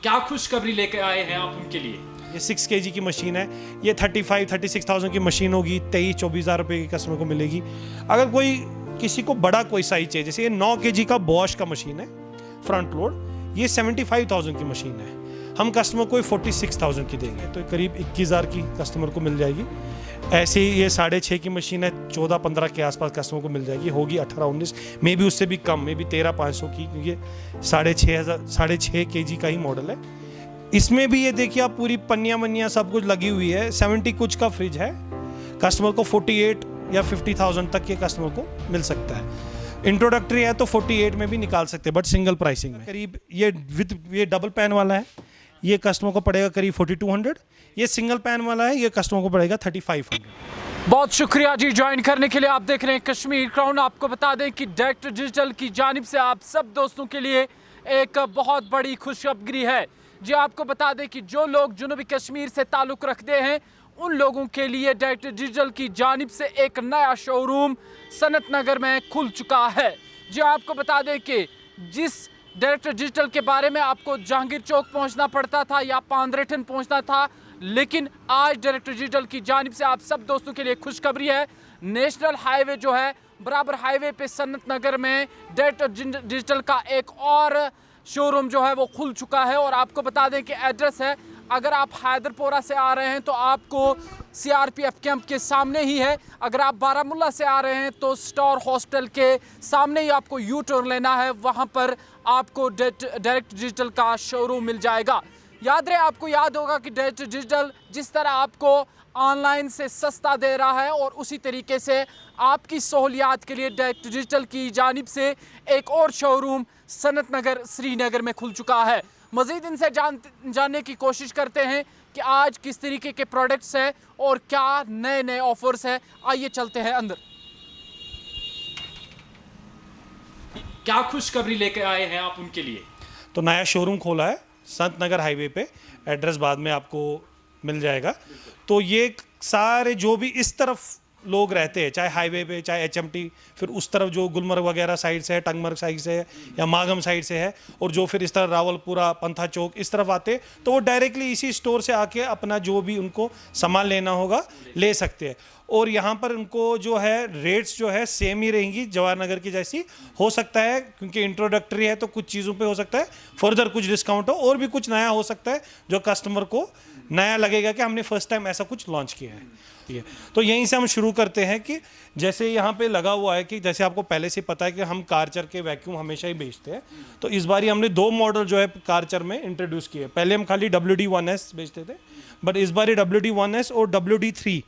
क्या खुशखबरी लेकर आए हैं आप उनके लिए? ये 6 kg की मशीन है। ये 36,000 की मशीन होगी, 23-24 रुपये की कस्टमर को मिलेगी। अगर कोई किसी को बड़ा कोई साइज चाहिए, जैसे ये 9 kg का बॉश का मशीन है फ्रंट लोड, ये 75,000 की मशीन है, हम कस्टमर को 46,000 की देंगे, तो करीब 21,000 की कस्टमर को मिल जाएगी। ऐसे ही ये 6.5 की मशीन है, 14-15 के आसपास कस्टमर को मिल जाएगी, होगी 18-19, मे भी उससे भी कम, मे भी 13,500 की, क्योंकि 6.5 kg का ही मॉडल है। इसमें भी ये देखिए आप पूरी पन्नियाँ वन्नियाँ सब कुछ लगी हुई है। 70 कुछ का फ्रिज है, कस्टमर को 48 या 50,000 तक के कस्टमर को मिल सकता है। इंट्रोडक्टरी है तो 48 में भी निकाल सकते हैं, बट सिंगल प्राइसिंग में। करीब ये डबल पैन वाला है, ये कस्टमर को पड़ेगा करीब 4200। ये सिंगल पैन वाला है, ये कस्टमर को पड़ेगा 3500। बहुत शुक्रिया जी ज्वाइन करने के लिए। आप देख रहे हैं कश्मीर क्राउन। आपको बता दें कि डायरेक्ट डिजिटल की जानिब से आप सब दोस्तों के लिए एक बहुत बड़ी खुशखबरी है जी। आपको बता दें कि जो लोग जनूबी कश्मीर से ताल्लुक़ रखते हैं उन लोगों के लिए डायरेक्ट डिजिटल की जानिब से एक नया शोरूम सनत नगर में खुल चुका है जी। आपको बता दें कि जिस डायरेक्ट डिजिटल के बारे में आपको जहांगीर चौक पहुंचना पड़ता था या पांद्रेठन पहुंचना था, लेकिन आज डायरेक्ट डिजिटल की जानिब से आप सब दोस्तों के लिए खुशखबरी है। नेशनल हाईवे जो है, बराबर हाईवे पे सनत नगर में डायरेक्ट डिजिटल का एक और शोरूम जो है वो खुल चुका है। और आपको बता दें कि एड्रेस है, अगर आप हैदरपोरा से आ रहे हैं तो आपको CRPF कैंप के सामने ही है। अगर आप बारामुल्ला से आ रहे हैं तो स्टार हॉस्पिटल के सामने ही आपको यू टर्न लेना है, वहाँ पर आपको डायरेक्ट डिजिटल का शोरूम मिल जाएगा। याद रहे, आपको याद होगा कि डायरेक्ट डिजिटल जिस तरह आपको ऑनलाइन से सस्ता दे रहा है, और उसी तरीके से आपकी सहूलियात के लिए डायरेक्ट डिजिटल की जानिब से एक और शोरूम सनत नगर श्रीनगर में खुल चुका है। मज़ीद इनसे जानने की कोशिश करते हैं कि आज किस तरीके के प्रोडक्ट्स हैं और क्या नए नए ऑफर्स हैं। आइए चलते हैं अंदर। क्या खुशखबरी लेकर आए हैं आप उनके लिए? तो नया शोरूम खोला है संत नगर हाईवे पे, एड्रेस बाद में आपको मिल जाएगा। तो ये सारे जो भी इस तरफ लोग रहते हैं, चाहे हाईवे पे, चाहे HMT, फिर उस तरफ जो गुलमर्ग वगैरह साइड से है, टंगमर्ग साइड से है या मागम साइड से है, और जो फिर इस तरह रावलपुरा, पंथा चौक इस तरफ आते, तो वो डायरेक्टली इसी स्टोर से आके अपना जो भी उनको सामान लेना होगा ले सकते हैं। और यहाँ पर उनको जो है रेट्स जो है सेम ही रहेंगी जवाहर नगर की जैसी। हो सकता है क्योंकि इंट्रोडक्टरी है तो कुछ चीज़ों पे हो सकता है फर्दर कुछ डिस्काउंट हो, और भी कुछ नया हो सकता है जो कस्टमर को नया लगेगा कि हमने फर्स्ट टाइम ऐसा कुछ लॉन्च किया है। तो यहीं से हम शुरू करते हैं कि जैसे यहाँ पे लगा हुआ है कि जैसे आपको पहले से पता है कि हम कारचर के वैक्यूम हमेशा ही बेचते हैं, तो इस बार हमने 2 मॉडल जो है कारचर में इंट्रोड्यूस किए। पहले हम खाली WD-1S बेचते थे, बट इस बार WD-1S और WD-3,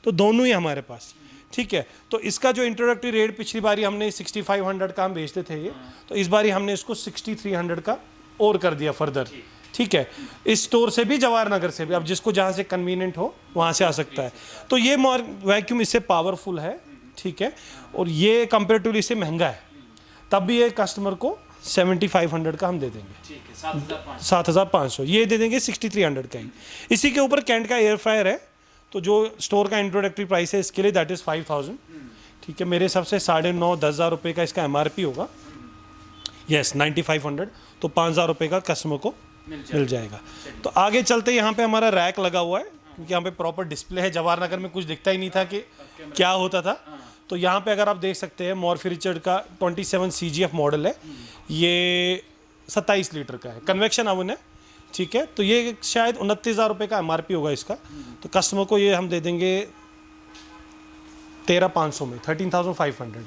तो दोनों ही हमारे पास, ठीक है। तो इसका जो इंट्रोडक्टरी रेट पिछली बारी हमने 6500 का हम बेचते थे ये, तो इस बारी हमने इसको 6300 का और कर दिया फर्दर, ठीक है। इस स्टोर से भी, जवाहर नगर से भी, अब जिसको जहाँ से कन्वीनियंट हो वहाँ से आ सकता है। तो ये वैक्यूम इससे पावरफुल है, ठीक है, और ये कंपेरेटिवली इससे महंगा है, तब भी ये कस्टमर को 7500 का हम दे देंगे, 7,500 ये दे देंगे, 6300 का ही। इसी के ऊपर कैंट का एयर फ्रायर है, तो जो स्टोर का इंट्रोडक्टरी प्राइस है इसके लिए दैट इज़ 5000, ठीक है। मेरे हिसाब से 9,500-10,000 रुपये का इसका MRP होगा, यस 9500, तो 5,000 रुपये का कस्टमर को मिल जाएगा। तो आगे चलते यहाँ पे हमारा रैक लगा हुआ है, क्योंकि यहाँ पे प्रॉपर डिस्प्ले है। जवाहर नगर में कुछ दिखता ही नहीं था कि क्या होता था, तो यहाँ पे अगर आप देख सकते हैं मॉर्फी रिचर्ड का 27 CGF मॉडल है, ये 27 लीटर का है, कन्वेक्शन ओवन है, ठीक है। तो ये शायद 29,000 रुपये का MRP होगा इसका, तो कस्टमर को ये हम दे देंगे 13,500 में, 13,500,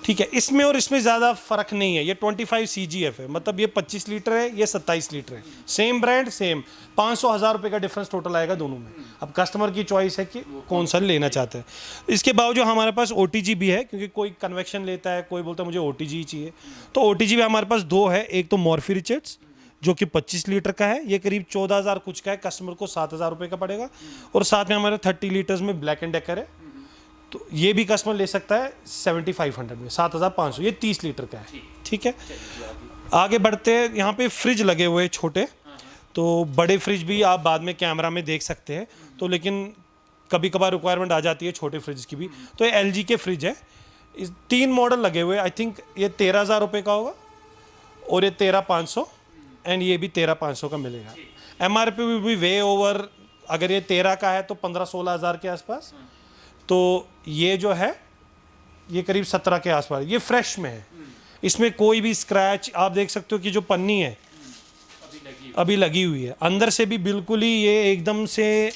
ठीक है। इसमें और इसमें ज़्यादा फ़र्क नहीं है। ये 25 CGF है, मतलब ये 25 लीटर है, ये 27 लीटर है, सेम ब्रांड सेम, 500-1000 रुपये का डिफरेंस टोटल आएगा दोनों में। अब कस्टमर की चॉइस है कि कौन सा लेना चाहता है। इसके बावजूद हमारे पास OTG भी है, क्योंकि कोई कन्वेक्शन लेता है, कोई बोलता है मुझे OTG ही चाहिए, तो OTG भी हमारे पास 2 है। एक तो मॉर्फी रिचर्ड्स जो कि 25 लीटर का है, ये करीब 14,000 कुछ का है, कस्टमर को 7,000 रुपये का पड़ेगा। और साथ में हमारे 30 लीटर्स में ब्लैक एंड डेकर है, तो ये भी कस्टमर ले सकता है 7500 में, 7,500, ये 30 लीटर का है, ठीक है। आगे बढ़ते हैं, यहाँ पे फ्रिज लगे हुए हैं छोटे, तो बड़े फ्रिज भी आप बाद में कैमरा में देख सकते हैं, तो लेकिन कभी कभार रिक्वायरमेंट आ जाती है छोटे फ्रिज की भी। तो ये LG के फ्रिज है, इस 3 मॉडल लगे हुए, आई थिंक ये 13,000 रुपये का होगा, और ये 13,500 एंड ये भी 13,500 का मिलेगा। MRP भी वे ओवर, अगर ये 13 का है तो 15-16 हज़ार के आसपास, तो ये जो है ये करीब 17 के आसपास। ये फ्रेश में है, इसमें कोई भी स्क्रैच, आप देख सकते हो कि जो पन्नी है अभी लगी हुई है, अंदर से भी बिल्कुल ही ये एकदम से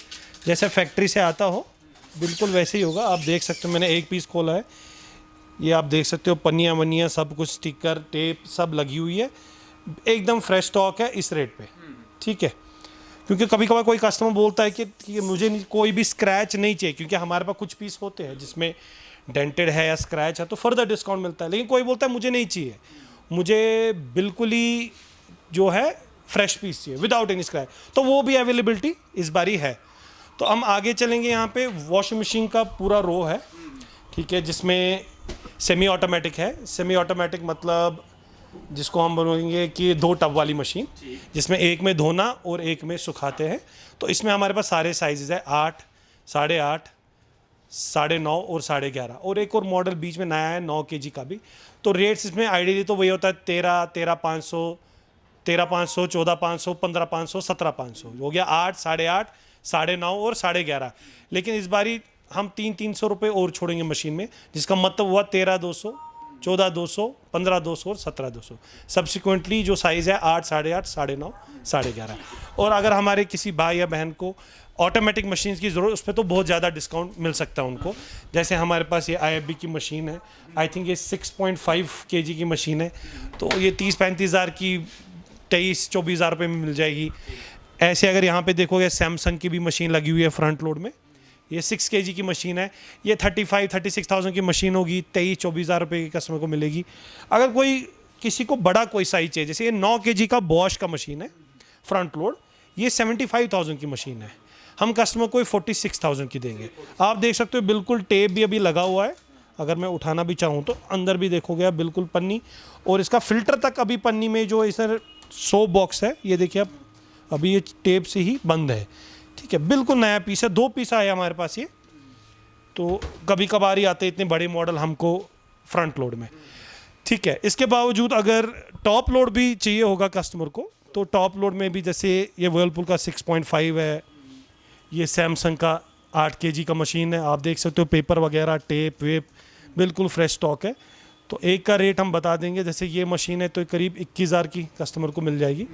जैसे फैक्ट्री से आता हो बिल्कुल वैसे ही होगा। आप देख सकते हो, मैंने एक पीस खोला है, ये आप देख सकते हो पन्नियाँ वन्नियाँ सब कुछ, स्टिकर टेप सब लगी हुई है, एकदम फ्रेश स्टॉक है इस रेट पे, ठीक है। क्योंकि कभी कभार कोई कस्टमर बोलता है कि मुझे कोई भी स्क्रैच नहीं चाहिए, क्योंकि हमारे पास कुछ पीस होते हैं जिसमें डेंटेड है या स्क्रैच है तो फर्दर डिस्काउंट मिलता है, लेकिन कोई बोलता है मुझे नहीं चाहिए, मुझे बिल्कुल ही जो है फ्रेश पीस चाहिए विदाउट एनी स्क्रैच, तो वो भी अवेलेबिलिटी इस बार ही है। तो हम आगे चलेंगे, यहाँ पे वॉशिंग मशीन का पूरा रो है, ठीक है, जिसमें सेमी ऑटोमेटिक है। सेमी ऑटोमेटिक मतलब जिसको हम बोलेंगे कि 2 टब वाली मशीन, जिसमें एक में धोना और एक में सुखाते हैं। तो इसमें हमारे पास सारे साइजेस है, 8, 8.5, 9.5 और 11.5, और एक और मॉडल बीच में नया है 9 kg का भी। तो रेट्स इसमें आइडियली तो वही होता है 13,500, 14,500, 15,500, 17,500 हो गया, 8, 8.5, 9.5 और 11.5। लेकिन इस बारी हम 300 रुपये और छोड़ेंगे मशीन में, जिसका मतलब हुआ 13,200, 14,200, 15,200 और 17,200। सब्सिक्वेंटली जो साइज़ है 8, 8.5, 9.5, 11.5। और अगर हमारे किसी भाई या बहन को ऑटोमेटिक मशीन्स की ज़रूरत, उस पर तो बहुत ज़्यादा डिस्काउंट मिल सकता है उनको। जैसे हमारे पास ये IFB की मशीन है, आई थिंक ये 6.5 kg की मशीन है, तो ये 30-35 हज़ार की 23-24 हज़ार रुपये में मिल जाएगी। ऐसे अगर यहाँ पे देखोगे सैमसंग की भी मशीन लगी हुई है फ्रंट लोड में, ये 6 kg की मशीन है, ये 35-36,000 की मशीन होगी, 23-24 हज़ार रुपये की कस्टमर को मिलेगी। अगर कोई किसी को बड़ा कोई साइज चाहिए, जैसे ये 9 kg का बॉश का मशीन है फ्रंट लोड, ये 75,000 की मशीन है, हम कस्टमर को 46,000 की देंगे। आप देख सकते हो बिल्कुल टेप भी अभी लगा हुआ है, अगर मैं उठाना भी चाहूँ तो अंदर भी देखोगे आप बिल्कुल पन्नी, और इसका फिल्टर तक अभी पन्नी में जो इस सोप बॉक्स है, ये देखिए आप अभी ये टेप से ही बंद है, ठीक है, बिल्कुल नया पीस है। 2 पीस आया हमारे पास ये, तो कभी कभार ही आते इतने बड़े मॉडल हमको फ्रंट लोड में, ठीक है। इसके बावजूद अगर टॉप लोड भी चाहिए होगा कस्टमर को, तो टॉप लोड में भी जैसे ये वर्लपूल का 6.5 है, ये सैमसंग का 8 kg का मशीन है, आप देख सकते हो पेपर वगैरह टेप वेप बिल्कुल फ्रेश स्टॉक है। तो एक का रेट हम बता देंगे, जैसे ये मशीन है तो करीब 21,000 की कस्टमर को मिल जाएगी।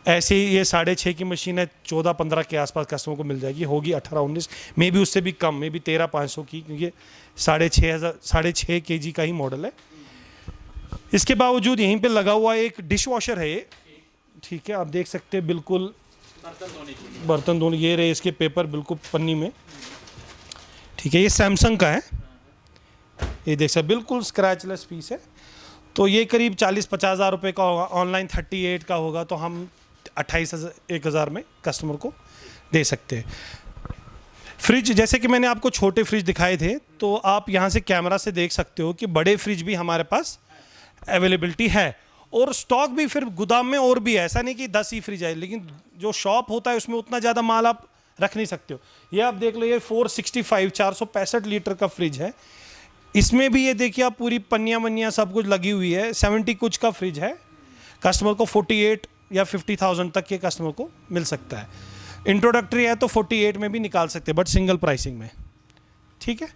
ऐसे ही ये 6.5 की मशीन है, 14-15 के आसपास कस्टमर को मिल जाएगी, होगी 18-19, मे भी उससे भी कम, मे भी 13,500 की, क्योंकि 6.5 kg का ही मॉडल है। इसके बावजूद यहीं पे लगा हुआ एक डिश वॉशर है ये, ठीक है, आप देख सकते हैं बिल्कुल बर्तन धोने, ये रहे इसके पेपर बिल्कुल पन्नी में, ठीक है। ये सैमसंग का है, ये देख सकते बिल्कुल स्क्रैचलेस पीस है। तो ये करीब 40-50 हज़ार रुपये का होगा, ऑनलाइन 38 का होगा, तो हम 28,000 में कस्टमर को दे सकते हैं। फ्रिज, जैसे कि मैंने आपको छोटे फ्रिज दिखाए थे, तो आप यहाँ से कैमरा से देख सकते हो कि बड़े फ्रिज भी हमारे पास अवेलेबिलिटी है, और स्टॉक भी फिर गोदाम में और भी है, ऐसा नहीं कि 10 ही फ्रिज है, लेकिन जो शॉप होता है उसमें उतना ज़्यादा माल आप रख नहीं सकते हो। ये आप देख लो, ये 465 लीटर का फ्रिज है, इसमें भी ये देखिए आप पूरी पन्नियाँ वन्नियाँ सब कुछ लगी हुई है, 70 कुछ का फ्रिज है, कस्टमर को 48 या 50,000 तक के कस्टमर को मिल सकता है। इंट्रोडक्टरी है तो 48 में भी निकाल सकते हैं, बट सिंगल प्राइसिंग में, ठीक है।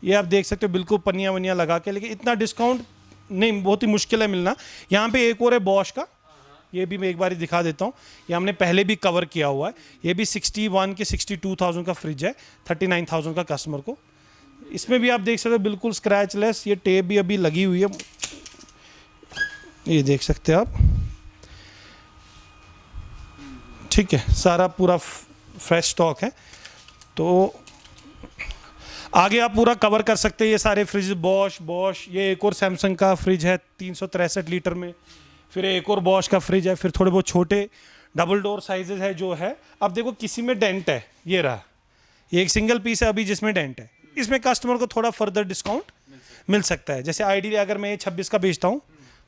ये आप देख सकते हो बिल्कुल पन्नियाँ वन्नियाँ लगा के, लेकिन इतना डिस्काउंट नहीं, बहुत ही मुश्किल है मिलना। यहाँ पे एक और है बॉश का, ये भी मैं एक बार दिखा देता हूँ, ये हमने पहले भी कवर किया हुआ है, ये भी 61 के 62,000 का फ्रिज है, 39,000 का कस्टमर को। इसमें भी आप देख सकते हो बिल्कुल स्क्रैचलेस, ये टेप भी अभी लगी हुई है, ये देख सकते हैं आप, ठीक है, सारा पूरा फ्रेश स्टॉक है। तो आगे आप पूरा कवर कर सकते हैं ये सारे फ्रिज, बॉश, ये एक और सैमसंग का फ्रिज है 363 लीटर में, फिर एक और बॉश का फ्रिज है, फिर थोड़े बहुत छोटे डबल डोर साइजेस है जो है। अब देखो किसी में डेंट है, ये रहा, ये एक सिंगल पीस है अभी जिसमें डेंट है, इसमें कस्टमर को थोड़ा फर्दर डिस्काउंट मिल सकता है। जैसे आइडियली अगर मैं 26 का बेचता हूँ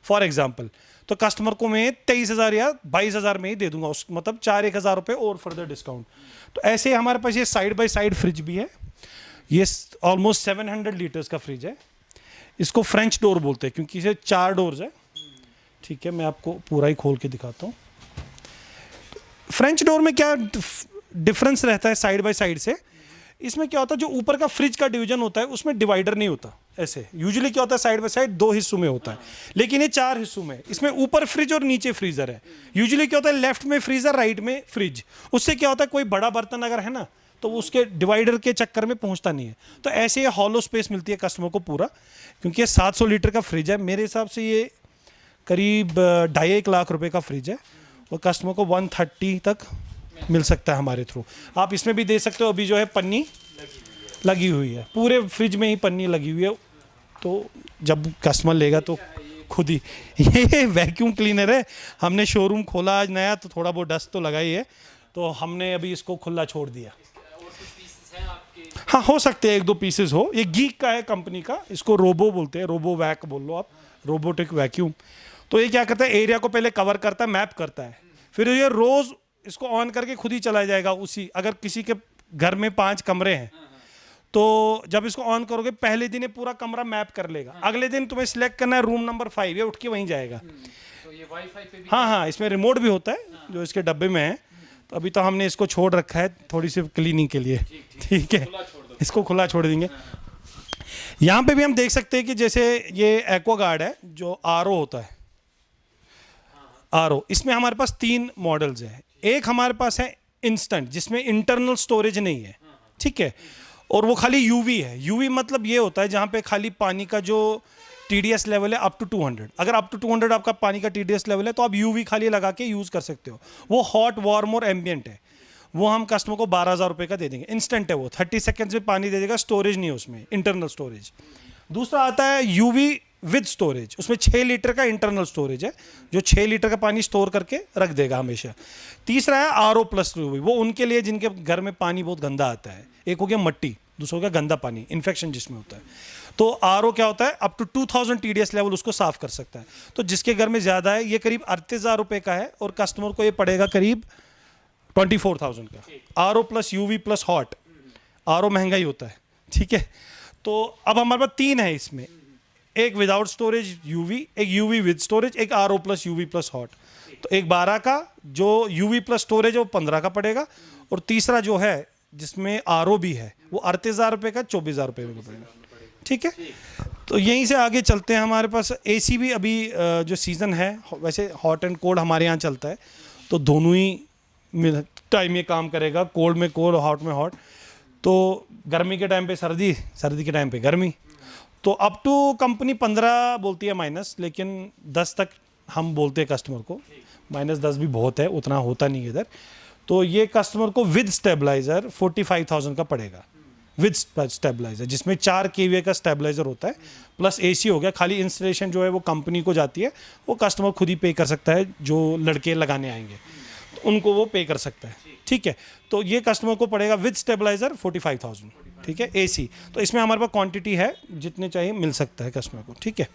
फॉर एग्जांपल, तो कस्टमर को मैं 23,000 या 22,000 में ही दे दूंगा, उस मतलब 4-1,000 रुपये और फर्दर डिस्काउंट। तो ऐसे हमारे पास ये साइड बाय साइड फ्रिज भी है, ये ऑलमोस्ट 700 लीटर्स का फ्रिज है, इसको फ्रेंच डोर बोलते हैं क्योंकि इसे 4 डोर्स है, ठीक है। मैं आपको पूरा ही खोल के दिखाता हूँ, फ्रेंच डोर में क्या डिफरेंस रहता है साइड बाय साइड से, इसमें क्या होता है जो ऊपर का फ्रिज का डिवीजन होता है उसमें डिवाइडर नहीं होता। ऐसे यूजुअली क्या होता है साइड बाय साइड 2 हिस्सों में होता है, लेकिन ये 4 हिस्सों में। इसमें ऊपर फ्रिज और नीचे फ्रीजर है। यूजुअली क्या होता है लेफ्ट में फ्रीजर, राइट में फ्रिज। उससे क्या होता है कोई बड़ा बर्तन अगर है ना तो वो उसके डिवाइडर के चक्कर में पहुंचता नहीं है। तो ऐसे ये हॉलो स्पेस मिलती है कस्टमर को पूरा, क्योंकि ये 700 लीटर का फ्रिज है। मेरे हिसाब से ये करीब 2.5 लाख रुपए का फ्रिज है और कस्टमर को 130 तक मिल सकता है हमारे थ्रू। आप इसमें भी दे सकते हो, अभी जो है पन्नी लगी हुई है, पूरे फ्रिज में ही पन्नी लगी हुई है। तो जब कस्टमर लेगा तो खुद ही ये वैक्यूम क्लीनर है, हमने शोरूम खोला आज नया तो थोड़ा बहुत डस्ट तो लगा ही है, तो हमने अभी इसको खुला छोड़ दिया। हाँ हो सकते हैं 1-2 पीसेस हो। ये गीक का है कंपनी का, इसको रोबो बोलते हैं, रोबो वैक बोल लो आप, रोबोटिक वैक्यूम। तो ये क्या करता है एरिया को पहले कवर करता है, मैप करता है, फिर ये रोज इसको ऑन करके खुद ही चला जाएगा उसी। अगर किसी के घर में 5 कमरे हैं तो जब इसको ऑन करोगे पहले दिन ये पूरा कमरा मैप कर लेगा। अगले दिन तुम्हें सिलेक्ट करना है रूम नंबर 5, ये उठ के वहीं जाएगा। तो ये वाईफाई पे भी हाँ, इसमें रिमोट भी होता है जो इसके डब्बे में है। तो अभी तो हमने इसको छोड़ रखा है थोड़ी सी क्लीनिंग के लिए, ठीक है, इसको खुला छोड़ देंगे। यहाँ पे भी हम देख सकते हैं कि जैसे ये एक्वागार्ड है जो आरओ होता है, आरओ, इसमें हमारे पास 3 मॉडल्स हैं। एक हमारे पास है इंस्टेंट जिसमें इंटरनल स्टोरेज नहीं है, ठीक है, और वो खाली यूवी है। यूवी मतलब ये होता है जहाँ पे खाली पानी का जो TDS लेवल है अप टू 200, अगर अप टू 200 आपका पानी का TDS लेवल है तो आप यूवी खाली लगा के यूज़ कर सकते हो। वो हॉट, वार्म और एम्बियंट है। वो हम कस्टमर को 12,000 रुपये का दे देंगे। इंस्टेंट है वो, 30 सेकेंड्स में पानी दे देगा, स्टोरेज नहीं है उसमें, इंटरनल स्टोरेज। दूसरा आता है यूवी विद स्टोरेज, उसमें 6 लीटर का इंटरनल स्टोरेज है जो 6 लीटर का पानी स्टोर करके रख देगा हमेशा। तीसरा है RO प्लस यूवी, वो उनके लिए जिनके घर में पानी बहुत गंदा आता है। एक हो गया मट्टी, दूसरा हो गया गंदा पानी, इन्फेक्शन जिसमें होता है। तो RO क्या होता है अप टू 2000 TDS लेवल उसको साफ कर सकता है। तो जिसके घर में ज़्यादा है ये करीब 38,000 रुपये का है और कस्टमर को ये पड़ेगा करीब 24,000 का। RO plus UV plus hot, RO महंगा ही होता है, ठीक है। तो अब हमारे पास 3 है इसमें, एक विदाउट स्टोरेज यूवी, एक यूवी विद स्टोरेज, एक RO plus UV plus hot. तो एक 12 का जो यूवी प्लस स्टोरेज है वो 15 का पड़ेगा, और तीसरा जो है जिसमें RO भी है वो 38,000 रुपये का 24,000 रुपये का पड़ेगा, ठीक है। तो यहीं से आगे चलते हैं। हमारे पास AC भी अभी जो सीज़न है, वैसे हॉट एंड कोल्ड हमारे यहाँ चलता है, तो दोनों ही टाइम ये काम करेगा, कोल्ड में कोल्ड, हॉट में हॉट। तो गर्मी के टाइम पे सर्दी, सर्दी के टाइम पे गर्मी। तो अप टू कंपनी 15 बोलती है माइनस, लेकिन 10 तक हम बोलते हैं कस्टमर को। -10 भी बहुत है, उतना होता नहीं इधर। तो ये कस्टमर को विद स्टेबलाइज़र 45,000 का पड़ेगा, विद स्टेबलाइज़र, जिसमें 4 kVA का स्टेबलाइज़र होता है, प्लस AC हो गया। खाली इंस्टॉलेशन जो है वो कंपनी को जाती है, वो कस्टमर खुद ही पे कर सकता है, जो लड़के लगाने आएंगे तो उनको वो पे कर सकता है, ठीक है। तो ये कस्टमर को पड़ेगा विद स्टेबलाइज़र 45,000, ठीक है, AC। तो इसमें हमारे पास क्वांटिटी है, जितने चाहिए मिल सकता है कस्टमर को, ठीक है।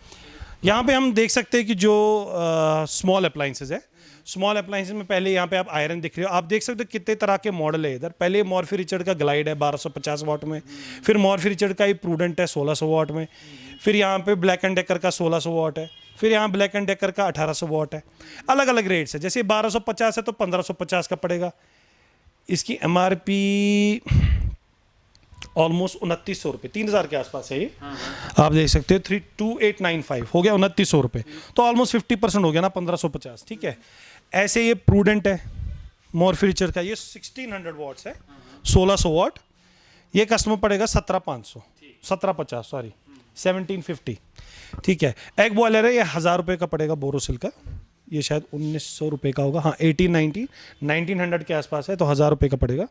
यहाँ पे हम देख सकते हैं कि जो स्मॉल अप्लाइंसेज है, स्मॉल अप्लाइंसेज में पहले यहाँ पे आप आयरन दिख रहे हो, आप देख सकते हो कितने तरह के मॉडल है इधर। पहले मॉर्फी रिचर्ड का ग्लाइड है 1250 वाट में, फिर मॉर्फी रिचर्ड का ही प्रूडेंट है 1600 वाट में, फिर यहाँ पे ब्लैक एंड डेकर का 1600 वाट है, फिर यहाँ ब्लैक एंड डेकर का 1800 वाट है। अलग अलग रेट्स है, जैसे 1250 है तो 1550 का पड़ेगा। इसकी MRP ऑलमोस्ट 2900 रुपये, 3000 के आसपास है ये। आप देख सकते हो 32895 हो गया 2900 रुपये, तो ऑलमोस्ट 50% हो गया ना, 1550, ठीक है। ऐसे ये प्रूडेंट है मॉर्फी रिचर्ड का, ये 1600 वाट्स है, 1600 वाट। ये कस्टमर पड़ेगा 1750 सॉरी 1750, ठीक है। एग बॉयलर है, ये 1000 रुपये का पड़ेगा बोरोसिल का, ये शायद 1900 रुपये का होगा, हाँ 1900 के आसपास है, तो 1000 रुपये का पड़ेगा।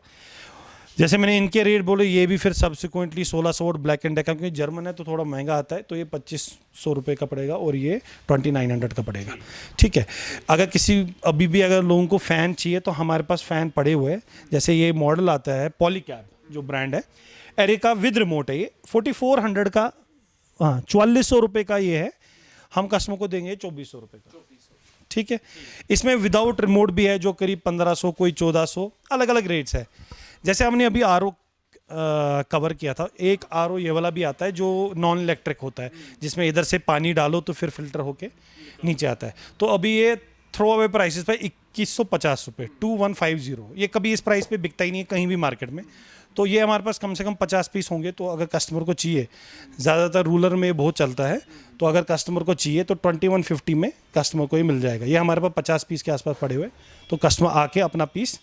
जैसे मैंने इनके रेट बोले, ये भी फिर subsequently 1600 watt Black and Decker, क्योंकि जर्मन है तो थोड़ा महंगा आता है, तो ये 2500 रुपये का पड़ेगा, और ये 2900 का पड़ेगा, ठीक है। अगर किसी अभी भी अगर लोगों को फ़ैन चाहिए तो हमारे पास फ़ैन पड़े हुए हैं। जैसे ये मॉडल आता है पॉलीकैब, जो ब्रांड है, एरिका विद रिमोट है, ये 4400 का, हाँ 4400 रुपये का ये है। हम कस्टमर को देंगे 2400 रुपये का, ठीक है। इसमें विदाउट रिमोट भी है जो करीब 1500, कोई 1400, अलग अलग रेट्स है। जैसे हमने अभी RO कवर किया था, एक RO ये वाला भी आता है जो नॉन इलेक्ट्रिक होता है, जिसमें इधर से पानी डालो तो फिर फिल्टर होके नीचे आता है। तो अभी ये थ्रो अवे प्राइसेस पे 2150 रुपये 2150। ये कभी इस प्राइस पे बिकता ही नहीं है कहीं भी मार्केट में। तो ये हमारे पास कम से कम 50 पीस होंगे। तो अगर कस्टमर को चाहिए, ज़्यादातर रूरल में बहुत चलता है, तो अगर कस्टमर को चाहिए तो 2150 में कस्टमर को ही मिल जाएगा। ये हमारे पास 50 पीस के आसपास पड़े हुए, तो कस्टमर आके अपना पीस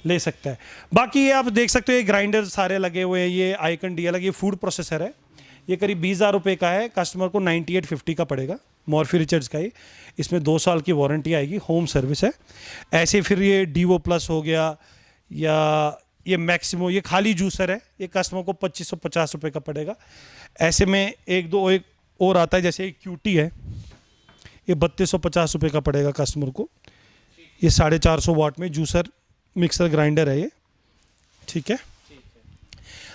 ले सकता है। बाकी ये आप देख सकते हो, ये ग्राइंडर सारे लगे हुए हैं। ये आइकन डी अलग, ये फूड प्रोसेसर है, ये करीब 20,000 रुपये का है। कस्टमर को 9850 का पड़ेगा, मॉर्फी रिचर्ड्स का ही। इसमें 2 साल की वारंटी आएगी, होम सर्विस है। ऐसे फिर ये डीवो प्लस हो गया, या ये मैक्सिमो, ये खाली जूसर है, ये कस्टमर को 2550 रुपये का पड़ेगा। ऐसे में एक और आता है, जैसे एक क्यूटी है, ये 3250 रुपये का पड़ेगा कस्टमर को। ये 450 वाट में जूसर मिक्सर ग्राइंडर है ये, ठीक है।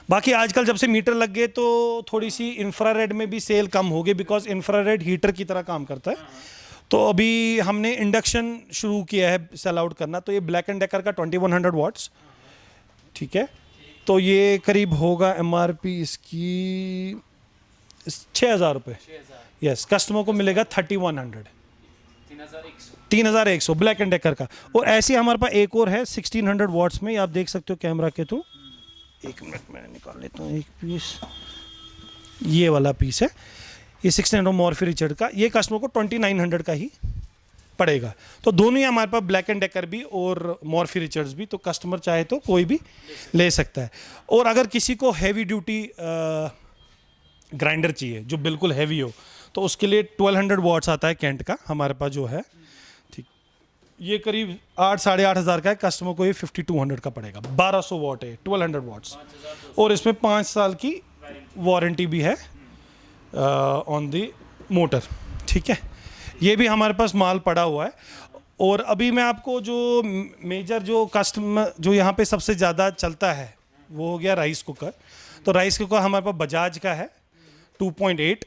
बाकी आजकल जब से मीटर लग गए तो थोड़ी सी इंफ्रारेड में भी सेल कम हो गई, बिकॉज इंफ्रारेड हीटर की तरह काम करता है। तो अभी हमने इंडक्शन शुरू किया है सेल आउट करना। तो ये ब्लैक एंड डेकर का 2100 वाट्स, ठीक है। तो ये करीब होगा MRP इसकी 6000 रुपये। यस, कस्टमर को मिलेगा 3100, 3100 ब्लैक एंड डेकर का। और ऐसे हमारे पास एक और है 1600 वाट्स में, आप देख सकते हो कैमरा के थ्रू। 1 मिनट मैं निकाल लेता हूँ एक पीस, ये वाला पीस है, ये 1600 मॉर्फी रिचर्ड का। ये कस्टमर को 2900 का ही पड़ेगा। तो दोनों ही हमारे पास ब्लैक एंड डेकर भी और मॉर्फी रिचर्ड्स भी, तो कस्टमर चाहे तो कोई भी ले सकता है। और अगर किसी को हैवी ड्यूटी ग्राइंडर चाहिए जो बिल्कुल हैवी हो, तो उसके लिए 1200 वाट्स आता है कैंट का हमारे पास जो है, ठीक। ये करीब 8-8,500 का है, कस्टमर को ये 5200 का पड़ेगा। 1200 वाट है, 1200 वाट्स, और इसमें 5 साल की वारंटी भी है ऑन द मोटर, ठीक है। ये भी हमारे पास माल पड़ा हुआ है। और अभी मैं आपको जो मेजर जो कस्टमर जो यहाँ पे सबसे ज़्यादा चलता है वो हो गया राइस कुकर। तो राइस कुकर हमारे पास बजाज का है 2.8,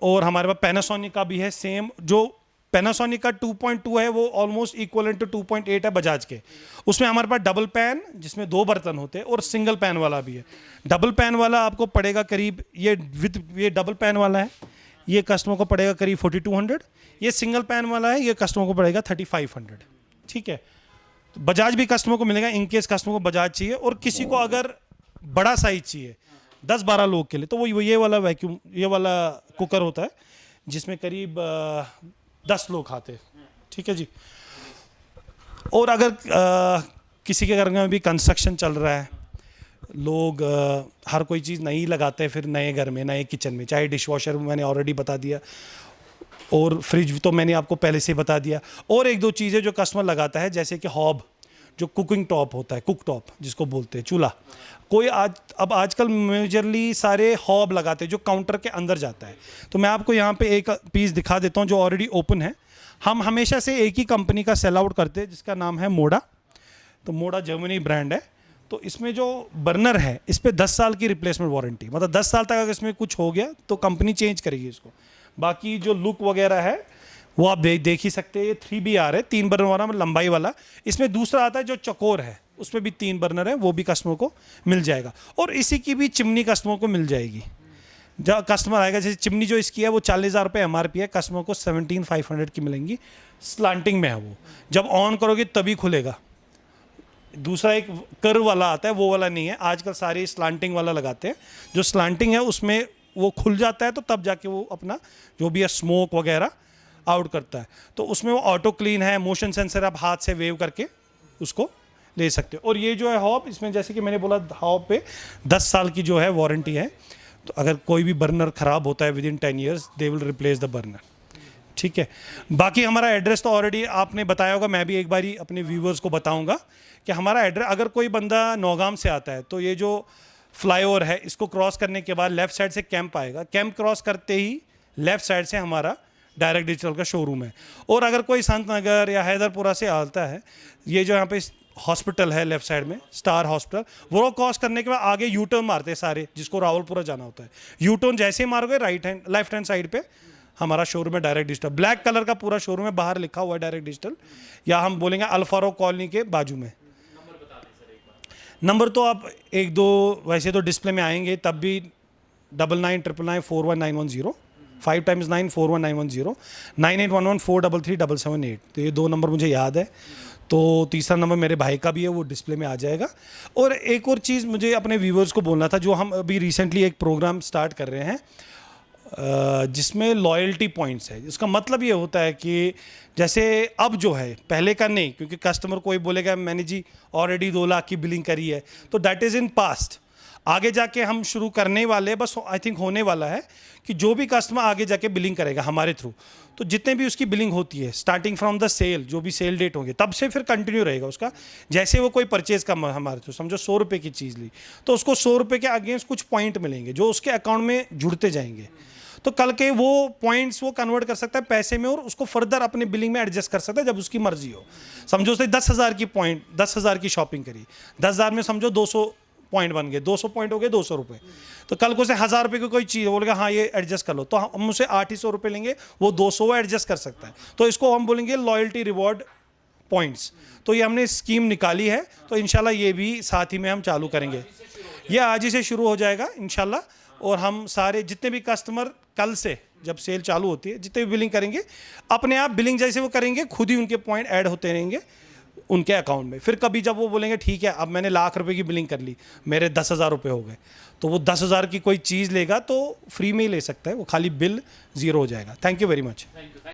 और हमारे पास पैनासोनिक का भी है सेम। जो पैनासोनिक का 2.2 है वो ऑलमोस्ट इक्वल टू 2.8 है बजाज के। उसमें हमारे पास डबल पैन जिसमें 2 बर्तन होते हैं, और सिंगल पैन वाला भी है। डबल पैन वाला आपको पड़ेगा करीब, ये डबल पैन वाला है, ये कस्टमर को पड़ेगा करीब 4200। ये सिंगल पैन वाला है, ये कस्टमर को पड़ेगा 3500, ठीक है। तो बजाज भी कस्टमर को मिलेगा इन केस कस्टमर को बजाज चाहिए। और किसी को अगर बड़ा साइज चाहिए 10-12 लोग के लिए, तो वो ये वाला वैक्यूम, ये वाला कुकर होता है जिसमें करीब 10 लोग खाते हैं, ठीक है जी। और अगर किसी के घर में भी कंस्ट्रक्शन चल रहा है, लोग हर कोई चीज़ नहीं लगाते फिर नए घर में, नए किचन में, चाहे डिश वॉशर मैंने ऑलरेडी बता दिया, और फ्रिज तो मैंने आपको पहले से बता दिया। और 1-2 चीज़ें जो कस्टमर लगाता है, जैसे कि हॉब, जो कुकिंग टॉप होता है, कुक टॉप जिसको बोलते हैं, चूल्हा। कोई अब आजकल मेजरली सारे हॉब लगाते हैं जो काउंटर के अंदर जाता है। तो मैं आपको यहाँ पे एक पीस दिखा देता हूँ जो ऑलरेडी ओपन है। हम हमेशा से एक ही कंपनी का सेल आउट करते हैं जिसका नाम है मोडा। तो मोडा जर्मनी ब्रांड है। तो इसमें जो बर्नर है इस पर 10 साल की रिप्लेसमेंट वारंटी, मतलब 10 साल तक अगर इसमें कुछ हो गया तो कंपनी चेंज करेगी इसको। बाकी जो लुक वगैरह है वो आप देख ही सकते हैं। ये 3BR है, 3 बर्नर वाला, लंबाई वाला। इसमें दूसरा आता है जो चकोर है, उसमें भी 3 बर्नर है, वो भी कस्टमर को मिल जाएगा। और इसी की भी चिमनी कस्टमर को मिल जाएगी। जब कस्टमर आएगा, जैसे चिमनी जो इसकी है वो 40,000 रुपये MRP है, कस्टमर को 17,500 की मिलेंगी। स्लांटिंग में है वो, जब ऑन करोगे तभी खुलेगा। दूसरा एक कर्व वाला आता है, वो वाला नहीं है। आजकल सारे स्लांटिंग वाला लगाते हैं। जो स्लांटिंग है उसमें वो खुल जाता है, तो तब जाके वो अपना जो भी है स्मोक वगैरह आउट करता है। तो उसमें वो ऑटो क्लीन है, मोशन सेंसर, आप हाथ से वेव करके उसको ले सकते हो। और ये जो है हॉब, इसमें जैसे कि मैंने बोला हॉब पे 10 साल की जो है वारंटी है। तो अगर कोई भी बर्नर ख़राब होता है within 10 years they will replace the burner, ठीक है। बाकी हमारा एड्रेस तो ऑलरेडी आपने बताया होगा, मैं भी एक बारी अपने व्यूवर्स को बताऊंगा कि हमारा एड्रेस, अगर कोई बंदा नौगाम से आता है तो ये जो फ्लाईओवर है इसको क्रॉस करने के बाद लेफ्ट साइड से कैंप आएगा। कैंप क्रॉस करते ही लेफ्ट साइड से हमारा डायरेक्ट डिजिटल का शोरूम है। और अगर कोई संत नगर या हैदरपुरा से आता है, ये जो यहाँ पे हॉस्पिटल है लेफ्ट साइड में, स्टार हॉस्पिटल, वो क्रॉस करने के बाद आगे यू टर्न मारते हैं सारे, जिसको रावलपुरा जाना होता है। यू टर्न जैसे ही मारोगे लेफ्ट हैंड साइड पे हमारा शोरूम है डायरेक्ट डिजिटल। ब्लैक कलर का पूरा शोरूम है, बाहर लिखा हुआ है डायरेक्ट डिजिटल, या हम बोलेंगे अल्फारो कॉलोनी के बाजू में। नंबर तो आप 1-2 वैसे तो डिस्प्ले में आएंगे, तब भी 9999419110 5 × 9 41910, 9811 433 तो ये 2 नंबर मुझे याद है। तो तीसरा नंबर मेरे भाई का भी है, वो डिस्प्ले में आ जाएगा। और एक और चीज़ मुझे अपने व्यूवर्स को बोलना था, जो हम अभी रिसेंटली एक प्रोग्राम स्टार्ट कर रहे हैं जिसमें लॉयल्टी पॉइंट्स है। इसका मतलब ये होता है कि जैसे अब जो है पहले का नहीं, क्योंकि कस्टमर कोई बोलेगा मैंने जी ऑलरेडी 2 लाख की बिलिंग करी है, तो दैट इज़ इन पास्ट। आगे जाके हम शुरू करने वाले, बस आई थिंक होने वाला है कि जो भी कस्टमर आगे जाके बिलिंग करेगा हमारे थ्रू, तो जितने भी उसकी बिलिंग होती है स्टार्टिंग फ्रॉम द सेल, जो भी सेल डेट होंगे तब से फिर कंटिन्यू रहेगा उसका। जैसे वो कोई परचेज़ का हमारे थ्रू समझो 100 रुपये की चीज़ ली, तो उसको 100 रुपये के अगेंस्ट कुछ पॉइंट मिलेंगे जो उसके अकाउंट में जुड़ते जाएंगे। तो कल के वो पॉइंट्स वो कन्वर्ट कर सकता है पैसे में और उसको फर्दर अपने बिलिंग में एडजस्ट कर सकता है जब उसकी मर्जी हो। समझो उसने 10,000 की पॉइंट 10,000 की शॉपिंग करी, 10,000 में समझो 200 पॉइंट बन गए, 200 पॉइंट हो गए 200 रुपये। तो कल को से 1,000 रुपये की कोई चीज़ बोलेगा हाँ ये एडजस्ट कर लो, तो हम उसे 800 रुपये लेंगे, वो 200 वो एडजस्ट कर सकता है। तो इसको हम बोलेंगे लॉयल्टी रिवॉर्ड पॉइंट्स। तो ये हमने स्कीम निकाली है, तो इंशाल्लाह ये भी साथ ही में हम चालू करेंगे। ये आज ही से शुरू हो जाएगा इंशाल्लाह। और हम सारे जितने भी कस्टमर कल से जब सेल चालू होती है जितने भी बिलिंग करेंगे, अपने आप बिलिंग जैसे वो करेंगे खुद ही उनके पॉइंट ऐड होते रहेंगे उनके अकाउंट में। फिर कभी जब वो बोलेंगे ठीक है अब मैंने लाख रुपए की बिलिंग कर ली, मेरे 10,000 रुपये हो गए, तो वो 10,000 की कोई चीज़ लेगा तो फ्री में ही ले सकता है, वो खाली बिल ज़ीरो हो जाएगा। Thank you very much.